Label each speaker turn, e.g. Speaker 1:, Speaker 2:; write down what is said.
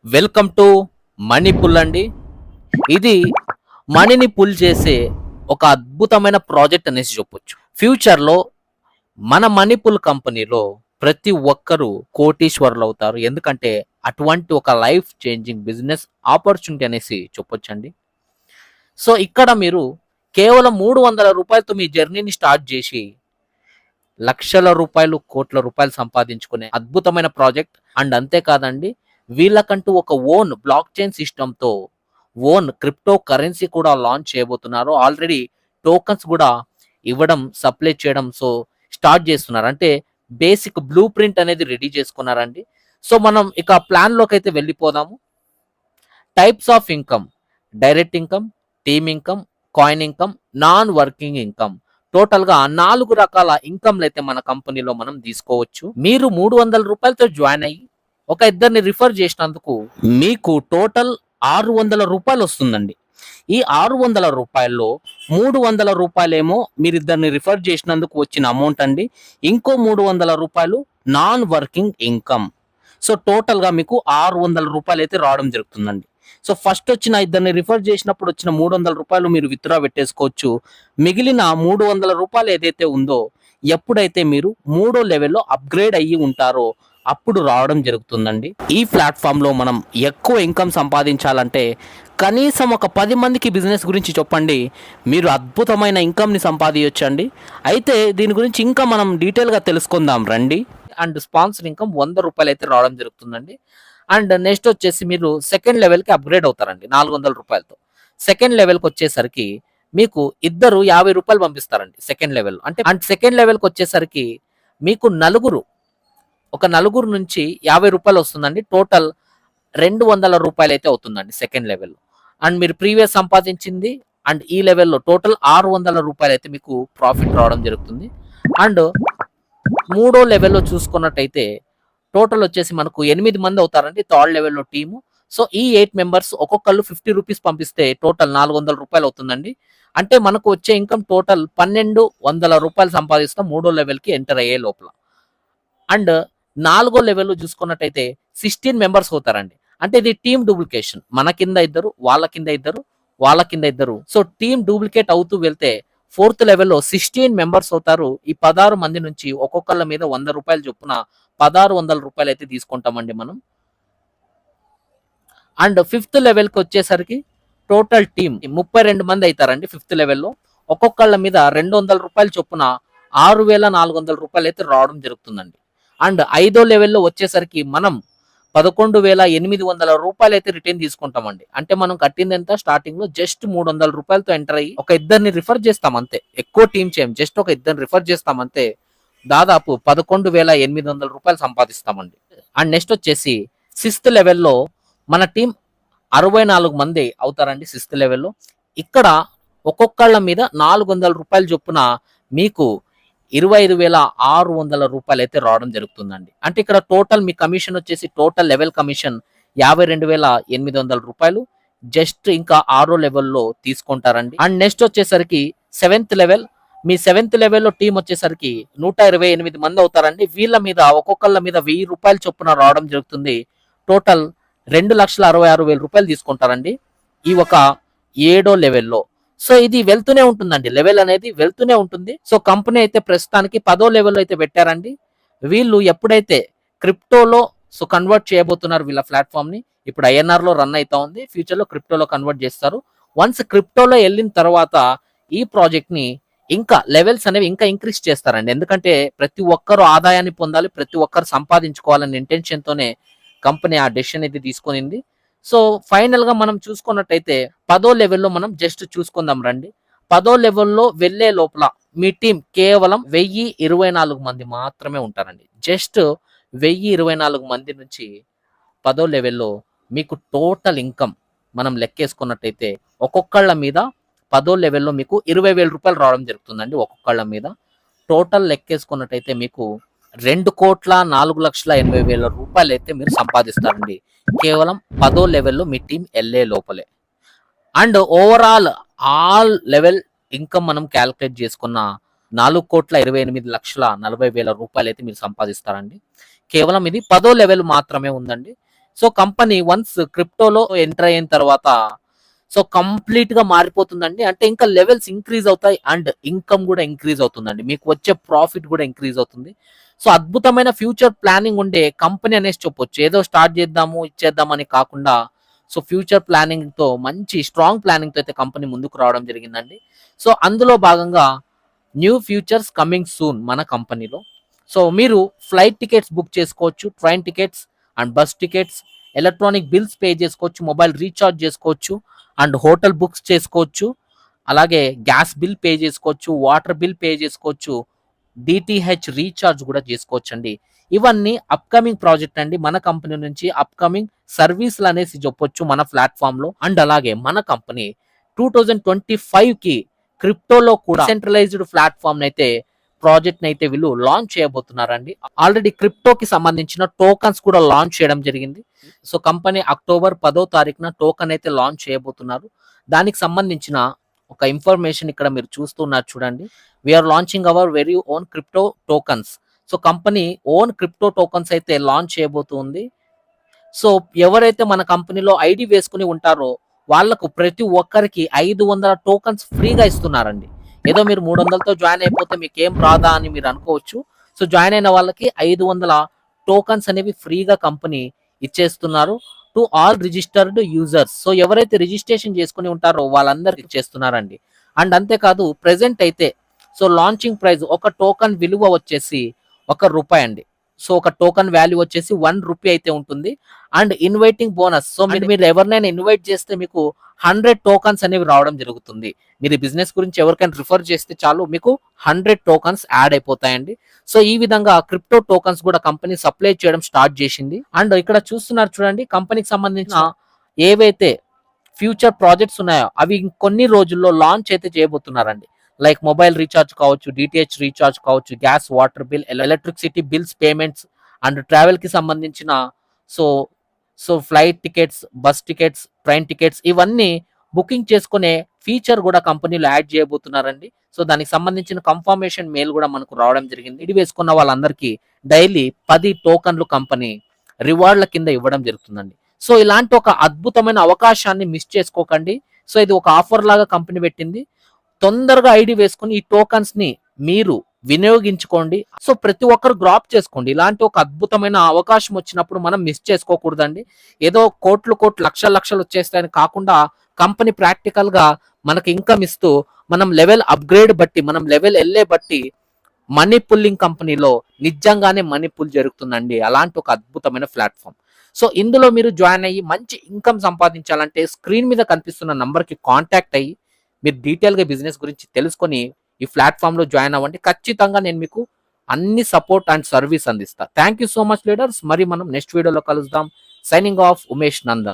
Speaker 1: Welcome to money pull అండి. ఇది మనీని పుల్ చేసే ఒక అద్భుతమైన ప్రాజెక్ట్ అనేసి చెప్పొచ్చు. ఫ్యూచర్లో మన మనీ పుల్ కంపెనీలో ప్రతి ఒక్కరూ కోటీశ్వరులు అవుతారు. ఎందుకంటే అటువంటి ఒక లైఫ్ చేంజింగ్ బిజినెస్ ఆపర్చునిటీ అనేసి చెప్పొచ్చండి. సో ఇక్కడ మీరు కేవలం 300 రూపాయలతో మీ జర్నీని స్టార్ట్ చేసి లక్షల రూపాయలు, కోట్ల రూపాయలు సంపాదించుకునే అద్భుతమైన ప్రాజెక్ట్. అండ్ అంతేకాదండి, వీళ్ళకంటూ ఒక ఓన్ బ్లాక్ చైన్ సిస్టమ్‌తో ఓన్ క్రిప్టో కరెన్సీ కూడా లాంచ్ చేయబోతున్నారు. ఆల్రెడీ టోకెన్స్ కూడా ఇవ్వడం, సప్లై చేయడం స్టార్ట్ చేస్తున్నారు. అంటే బేసిక్ బ్లూ ప్రింట్ అనేది రెడీ చేసుకున్నారండి. సో మనం ఇక ప్లాన్‌లోకైతే వెళ్ళిపోదాము. Types of income: direct income, team income, coin income, non working income. Total గా 4 రకాల ఇన్కమ్లు అయితే మన కంపెనీలో మనం తీసుకోవచ్చు. మీరు 300 రూపాయలతో జాయిన్ అయ్యి ఒక ఇద్దరిని రిఫర్ చేసినందుకు మీకు టోటల్ 600 రూపాయలు వస్తుందండి. ఈ 600 రూపాయల్లో 300 రూపాయలేమో మీరిద్దరిని రిఫర్ చేసినందుకు వచ్చిన అమౌంట్ అండి. ఇంకో 300 రూపాయలు non working income. So total గా మీకు 600 రూపాయలు అయితే రావడం జరుగుతుందండి. సో ఫస్ట్ వచ్చిన ఇద్దరిని రిఫర్ చేసినప్పుడు వచ్చిన 300 రూపాయలు మీరు విత్డ్రా పెట్టేసుకోవచ్చు. మిగిలిన 300 రూపాయలు ఏదైతే ఉందో, ఎప్పుడైతే మీరు 3వ లెవెల్లో అప్గ్రేడ్ అయ్యి ఉంటారో అప్పుడు రావడం జరుగుతుందండి. ఈ ప్లాట్ఫామ్ లో మనం ఎక్కువ ఇన్కమ్ సంపాదించాలంటే కనీసం ఒక 10 మందికి బిజినెస్ గురించి చెప్పండి, మీరు అద్భుతమైన ఇన్కమ్ని సంపాదించండి. అయితే దీని గురించి ఇంకా మనం డీటెయిల్గా తెలుసుకుందాం రండి. అండ్ స్పాన్సర్ ఇన్కమ్ 100 రూపాయలు అయితే రావడం జరుగుతుందండి. అండ్ నెక్స్ట్ వచ్చేసి మీరు సెకండ్ లెవెల్కి అప్గ్రేడ్ అవుతారండి 400 రూపాయలతో. సెకండ్ లెవెల్కి వచ్చేసరికి మీకు ఇద్దరు 50 రూపాయలు పంపిస్తారండి సెకండ్ లెవెల్. అంటే సెకండ్ లెవెల్కి వచ్చేసరికి మీకు ఒక నలుగురు నుంచి 50 రూపాయలు వస్తుందండి. టోటల్ 200 రూపాయలు అయితే అవుతుందండి సెకండ్ లెవెల్లో. అండ్ మీరు ప్రీవియస్ సంపాదించింది అండ్ ఈ లెవెల్లో టోటల్ 600 రూపాయలు అయితే మీకు ప్రాఫిట్ రావడం జరుగుతుంది. అండ్ 3వ లెవెల్లో చూసుకున్నట్టయితే టోటల్ వచ్చేసి మనకు 8 మంది అవుతారండి థర్డ్ లెవెల్లో టీము. సో ఈ 8 మెంబర్స్ ఒక్కొక్కళ్ళు 50 రూపీస్ పంపిస్తే టోటల్ 400 రూపాయలు అవుతుందండి. అంటే మనకు వచ్చే ఇన్కమ్ టోటల్ 1200 రూపాయలు సంపాదిస్తాం 3వ లెవెల్కి ఎంటర్ అయ్యే లోపల. అండ్ 4వ లెవెల్లో చూసుకున్నట్టయితే 16 మెంబర్స్ అవుతారండి. అంటే ఇది టీమ్ డూప్లికేషన్. మన కింద ఇద్దరు, వాళ్ళ కింద ఇద్దరు, వాళ్ళ కింద ఇద్దరు. సో టీమ్ డూప్లికేట్ అవుతూ వెళ్తే 4th లెవెల్లో 16 మెంబర్స్ అవుతారు. ఈ 16 మంది నుంచి ఒక్కొక్కళ్ళ మీద 100 రూపాయలు చొప్పున 1600 రూపాయలు అయితే తీసుకుంటామండి మనం. అండ్ 5th లెవెల్కి వచ్చేసరికి టోటల్ టీమ్ 32 మంది అవుతారండి 5th లెవెల్లో. ఒక్కొక్కళ్ళ మీద 200 రూపాయలు చొప్పున 6400 రూపాయలు అయితే రావడం జరుగుతుందండి. అండ్ 5వ లెవెల్లో వచ్చేసరికి మనం 11,800 రూపాయలు అయితే రిటర్న్ తీసుకుంటామండి. అంటే మనం కట్టింది ఎంత స్టార్టింగ్ లో జస్ట్ 300 రూపాయలతో ఎంటర్ అయ్యి ఒక ఇద్దరిని రిఫర్ చేస్తాం అంతే. ఎక్కువ టీం చేయం, జస్ట్ ఒక ఇద్దరిని రిఫర్ చేస్తాం అంతే. దాదాపు 11,800 రూపాయలు సంపాదిస్తామండి. అండ్ నెక్స్ట్ వచ్చేసి 6th లెవెల్లో మన టీం 64 మంది అవుతారండి 6th లెవెల్లో. ఇక్కడ ఒక్కొక్కళ్ళ మీద 400 రూపాయలు చొప్పున మీకు 25,600 రూపాయలు అయితే రావడం జరుగుతుందండి. అంటే ఇక్కడ టోటల్ మీ కమిషన్ వచ్చేసి టోటల్ లెవెల్ కమిషన్ 52,800 రూపాయలు జస్ట్ ఇంకా 6వ లెవెల్లో తీసుకుంటారండి. అండ్ నెక్స్ట్ వచ్చేసరికి 7th లెవెల్. మీ 7th లెవెల్లో టీం వచ్చేసరికి 128 మంది అవుతారండి. వీళ్ళ మీద ఒక్కొక్కళ్ళ మీద 1000 రూపాయలు చొప్పున రావడం జరుగుతుంది. టోటల్ 2,66,000 రూపాయలు తీసుకుంటారండి ఈ ఒక 7వ లెవెల్లో. సో ఇది వెళ్తూనే ఉంటుందండి, లెవెల్ అనేది వెళ్తూనే ఉంటుంది. సో కంపెనీ అయితే ప్రస్తుతానికి 10వ లెవెల్లో అయితే పెట్టారండి. వీళ్ళు ఎప్పుడైతే క్రిప్టోలో కన్వర్ట్ చేయబోతున్నారు వీళ్ళ ప్లాట్ఫామ్ ని. ఇప్పుడు ఐఎన్ఆర్ లో రన్ అవుతా ఉంది, ఫ్యూచర్ లో క్రిప్టోలో కన్వర్ట్ చేస్తారు. వన్స్ క్రిప్టోలో వెళ్ళిన తర్వాత ఈ ప్రాజెక్ట్ ని ఇంకా లెవెల్స్ అనేవి ఇంకా ఇంక్రీజ్ చేస్తారండి. ఎందుకంటే ప్రతి ఒక్కరు ఆదాయాన్ని పొందాలి, ప్రతి ఒక్కరు సంపాదించుకోవాలనే ఇంటెన్షన్ తోనే కంపెనీ ఆ డెసిషన్ అయితే తీసుకునింది. సో ఫైనల్ గా మనం చూసుకున్నట్టయితే 10వ లెవెల్లో మనం జస్ట్ చూసుకుందాం రండి. 10వ లెవెల్లో వెళ్లే లోపల మీ టీం కేవలం 1024 మంది మాత్రమే ఉంటారండి. జస్ట్ 1024 మంది నుంచి 10వ లెవెల్లో మీకు టోటల్ ఇన్కమ్ మనం లెక్కేసుకున్నట్టయితే ఒక్కొక్కళ్ళ మీద 10వ లెవెల్లో మీకు 20,000 రూపాయలు రావడం జరుగుతుందండి ఒక్కొక్కళ్ళ మీద. టోటల్ లెక్కేసుకున్నట్టయితే మీకు 2,04,80,000 రూపాయలు అయితే మీరు సంపాదిస్తారండి కేవలం 10వ లెవెల్లో మీ టీం వెళ్ళే లోపలే. And overall all level income మనం క్యాలిక్యులేట్ చేసుకున్న 4,28,40,000 రూపాయలు అయితే మీరు సంపాదిస్తారండి. కేవలం ఇది 10వ లెవెల్ మాత్రమే ఉందండి. సో కంపెనీ వన్స్ క్రిప్టోలో ఎంటర్ అయిన తర్వాత సో కంప్లీట్ గా మారిపోతుందండి. అంటే ఇంకా లెవెల్స్ ఇంక్రీజ్ అవుతాయి అండ్ ఇన్కమ్ కూడా ఇంక్రీజ్ అవుతుందండి. మీకు వచ్చే ప్రాఫిట్ కూడా ఇంక్రీజ్ అవుతుంది. సో అద్భుతమైన ఫ్యూచర్ ప్లానింగ్ ఉండే కంపెనీ అనేసి చెప్పొచ్చు. ఏదో స్టార్ట్ చేద్దాము ఇచ్చేద్దామని కాకుండా సో ఫ్యూచర్ ప్లానింగ్ తో మంచి స్ట్రాంగ్ ప్లానింగ్ తో అయితే కంపెనీ ముందుకు రావడం జరిగిందండి. సో అందులో భాగంగా న్యూ ఫ్యూచర్స్ కమింగ్ సూన్ మన కంపెనీలో. సో మీరు ఫ్లైట్ టికెట్స్ బుక్ చేసుకోవచ్చు, train tickets and bus tickets, electronic bills pay చేసుకోవచ్చు, మొబైల్ రీఛార్జ్ చేసుకోవచ్చు అండ్ హోటల్ బుక్స్ చేసుకోవచ్చు. అలాగే గ్యాస్ బిల్ పే చేసుకోవచ్చు, వాటర్ బిల్ పే చేసుకోవచ్చు, డిటిహెచ్ రీఛార్జ్ కూడా చేసుకోవచ్చు అండి. ఇవన్నీ అప్కమింగ్ ప్రాజెక్ట్ అండి. మన కంపెనీ నుంచి అప్కమింగ్ సర్వీసులు అనేసి చెప్పొచ్చు మన ప్లాట్ఫామ్ లో. అండ్ అలాగే మన కంపెనీ 2025 కి క్రిప్టోలో కూడా సెంట్రలైజ్డ్ ప్లాట్ఫామ్ అయితే ప్రాజెక్ట్ అయితే వీళ్ళు లాంచ్ చేయబోతున్నారండి. ఆల్రెడీ క్రిప్టోకి సంబంధించిన టోకన్స్ కూడా లాంచ్ చేయడం జరిగింది. సో కంపెనీ అక్టోబర్ 10వ తారీఖున టోకన్ అయితే లాంచ్ చేయబోతున్నారు. దానికి సంబంధించిన ఒక ఇన్ఫర్మేషన్ ఇక్కడ మీరు చూస్తున్నారు చూడండి. We are launching our very own crypto tokens. So company own crypto tokens అయితే లాంచ్ చేయబోతుంది. సో ఎవరైతే మన కంపెనీలో ఐడి వేసుకుని ఉంటారో వాళ్ళకు ప్రతి ఒక్కరికి 500 టోకన్స్ ఫ్రీగా ఇస్తున్నారండి. ఏదో మీరు 300తో జాయిన్ అయిపోతే మీకు ఏం రాదా అని మీరు అనుకోవచ్చు. సో జాయిన్ అయిన వాళ్ళకి 500 టోకన్స్ అనేవి ఫ్రీగా కంపెనీ ఇచ్చేస్తున్నారు to all registered users. So ఎవరైతే రిజిస్ట్రేషన్ చేసుకుని ఉంటారో వాళ్ళందరికి ఇచ్చేస్తున్నారండి. అండ్ అంతేకాదు ప్రెసెంట్ అయితే సో లాంచింగ్ ప్రైస్ ఒక టోకన్ విలువ వచ్చేసి ₹1 అండి. సో ఒక టోకన్ వాల్యూ వచ్చేసి ₹1 అయితే ఉంటుంది. And inviting bonus. సో మీరు ఎవరినైనా ఇన్వైట్ చేస్తే మీకు 100 టోకన్స్ అనేవి రావడం జరుగుతుంది. మీరు బిజినెస్ గురించి ఎవరికైనా రిఫర్ చేస్తే చాలు మీకు 100 టోకన్స్ యాడ్ అయిపోతాయండి. సో ఈ విధంగా క్రిప్టో టోకన్స్ కూడా కంపెనీ సప్లై చేయడం స్టార్ట్ చేసింది. అండ్ ఇక్కడ చూస్తున్నారు చూడండి, కంపెనీకి సంబంధించిన ఏవైతే ఫ్యూచర్ ప్రాజెక్ట్స్ ఉన్నాయో అవి కొన్ని రోజుల్లో లాంచ్ అయితే చేయబోతున్నారండి. లైక్ మొబైల్ రీఛార్జ్ కావచ్చు, డిటిహెచ్ రీఛార్జ్ కావచ్చు, gas water bill, electricity bills payments and travel కి సంబంధించిన so so flight tickets, bus tickets, train tickets ఇవన్నీ బుకింగ్ చేసుకునే ఫీచర్ కూడా కంపెనీలో యాడ్ చేయబోతున్నారండి. సో దానికి సంబంధించిన కన్ఫర్మేషన్ మెయిల్ కూడా మనకు రావడం జరిగింది. ఇది వేసుకున్న వాళ్ళందరికీ డైలీ 10 టోకన్లు కంపెనీ రివార్డ్ల కింద ఇవ్వడం జరుగుతుందండి. సో ఇలాంటి ఒక అద్భుతమైన అవకాశాన్ని మిస్ చేసుకోకండి. సో ఇది ఒక ఆఫర్ లాగా కంపెనీ పెట్టింది. తొందరగా ఐడి వేసుకుని ఈ టోకన్స్ ని మీరు వినియోగించుకోండి. సో ప్రతి ఒక్కరు గ్రాప్ చేసుకోండి. ఇలాంటి ఒక అద్భుతమైన అవకాశం వచ్చినప్పుడు మనం మిస్ చేసుకోకూడదండి. ఏదో కోట్లు లక్షలు వచ్చేస్తాయని కాకుండా కంపెనీ ప్రాక్టికల్ గా మనకి ఇన్కమ్ ఇస్తూ మనం లెవెల్ అప్గ్రేడ్ బట్టి, మనం లెవెల్ వెళ్ళే బట్టి మనీ పుల్లింగ్ కంపెనీలో నిజంగానే మనీ పుల్ జరుగుతుందండి. అలాంటి ఒక అద్భుతమైన ప్లాట్ఫామ్. సో ఇందులో మీరు జాయిన్ అయ్యి మంచి ఇన్కమ్ సంపాదించాలంటే స్క్రీన్ మీద కనిపిస్తున్న నంబర్ కి కాంటాక్ట్ అయ్యి మీరు డీటెయిల్ గా బిజినెస్ గురించి తెలుసుకొని ఈ ప్లాట్ఫామ్ లో జాయిన్ అవ్వండి. ఖచ్చితంగా నేను మీకు అన్ని సపోర్ట్ అండ్ సర్వీస్ అందిస్తా. Thank you so much leaders. మరి మనం నెక్స్ట్ వీడియోలో కలుద్దాం. Signing off, Umesh Nandan.